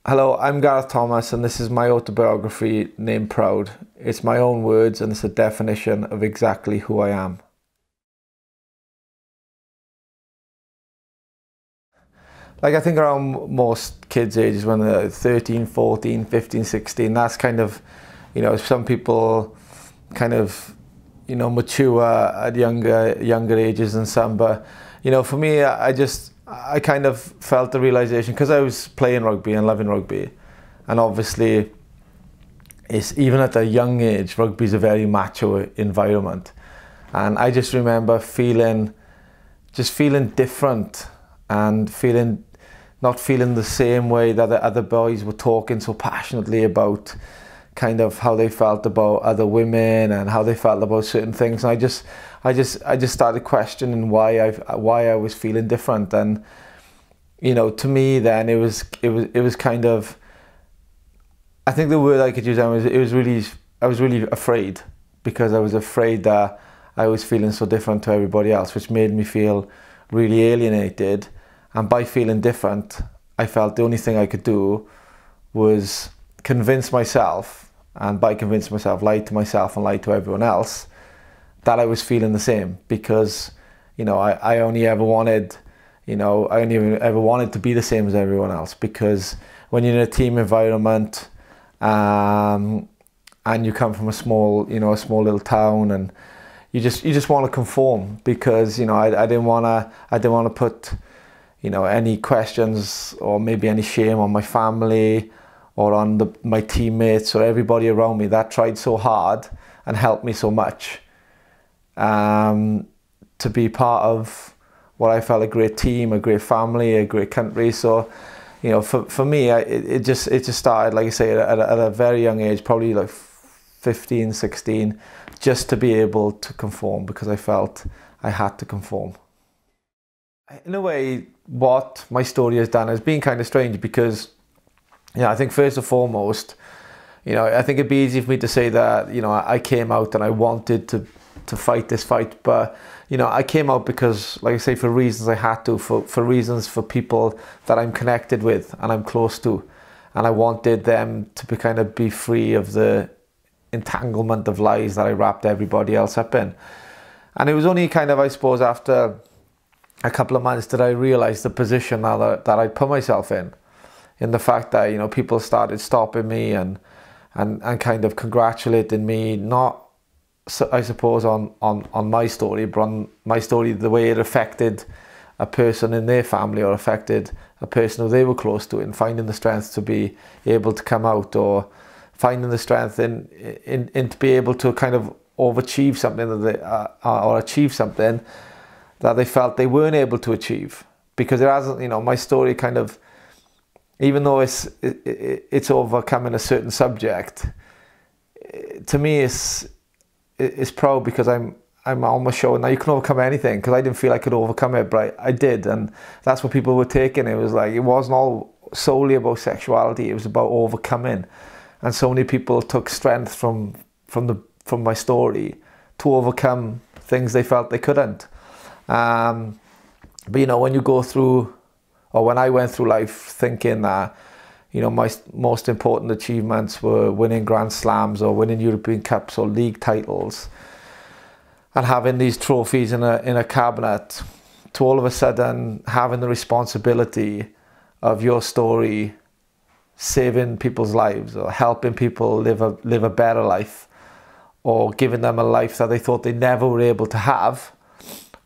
Hello, I'm Gareth Thomas and this is my autobiography named Proud. It's my own words and it's a definition of exactly who I am. Like I think around most kids' ages when they're 13, 14, 15, 16, that's kind of, some people kind of, mature at younger ages than some. But, for me, I kind of felt the realization because I was playing rugby and loving rugby, and obviously it's even at a young age, rugby is a very macho environment, and I just remember feeling different and not feeling the same way that the other boys were talking so passionately about kind of how they felt about other women and how they felt about certain things. And I just started questioning why I was feeling different. And to me then it was kind of, I think the word I could use then was I was really afraid, because I was afraid that I was feeling so different to everybody else, which made me feel really alienated. And by feeling different, I felt the only thing I could do was convince myself, and by convince myself, lie to myself and lie to everyone else, that I was feeling the same. Because, I only ever wanted, to be the same as everyone else. Because when you're in a team environment, and you come from a small little town, and you just want to conform, because, I didn't want to put, any questions or maybe any shame on my family or on my teammates or everybody around me that tried so hard and helped me so much, to be part of what I felt a great team, a great family, a great country. So, for me, it just started, like I say, at a very young age, probably like 15, 16, just to be able to conform, because I felt I had to conform. In a way, what my story has done has been kind of strange, because, I think first and foremost, I think it'd be easy for me to say that, I came out and I wanted to fight this fight, but, I came out because, like I say, for reasons I had to, for reasons for people that I'm connected with and I'm close to, and I wanted them to kind of be free of the entanglement of lies that I wrapped everybody else up in. And it was only kind of, I suppose, after a couple of months that I realized the position that I'd put myself in the fact that, people started stopping me and kind of congratulating me, not, I suppose, on my story, but on my story, the way it affected a person in their family or affected a person who they were close to, and finding the strength to be able to come out, or finding the strength in to be able to kind of overachieve something that they, or achieve something that they felt they weren't able to achieve. Because it hasn't, my story kind of, even though it's overcoming a certain subject, to me it's proud, because I'm almost showing that you can overcome anything, because I didn't feel I could overcome it, but I did. And that's what people were taking. It was like, it wasn't all solely about sexuality, it was about overcoming. And so many people took strength from my story to overcome things they felt they couldn't. But when you go through, or when I went through life thinking that, my most important achievements were winning Grand Slams or winning European Cups or league titles, and having these trophies in a cabinet, to all of a sudden having the responsibility of your story saving people's lives, or helping people live a better life, or giving them a life that they thought they never were able to have,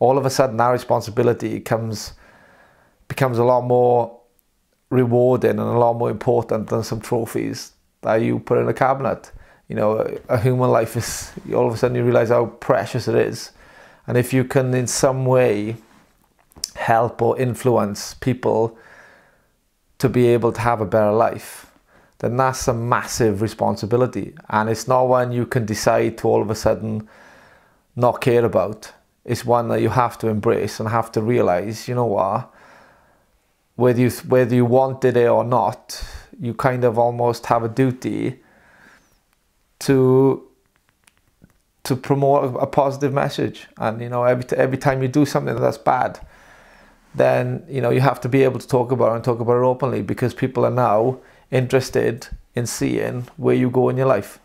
all of a sudden that responsibility becomes a lot more rewarding and a lot more important than some trophies that you put in a cabinet. A human life is, all of a sudden you realize how precious it is. And if you can in some way help or influence people to be able to have a better life, then that's a massive responsibility. And it's not one you can decide to all of a sudden not care about. It's one that you have to embrace and have to realize, what, whether you wanted it or not, you kind of almost have a duty to promote a positive message. And every time you do something that's bad, then you have to be able to talk about it, and talk about it openly, because people are now interested in seeing where you go in your life.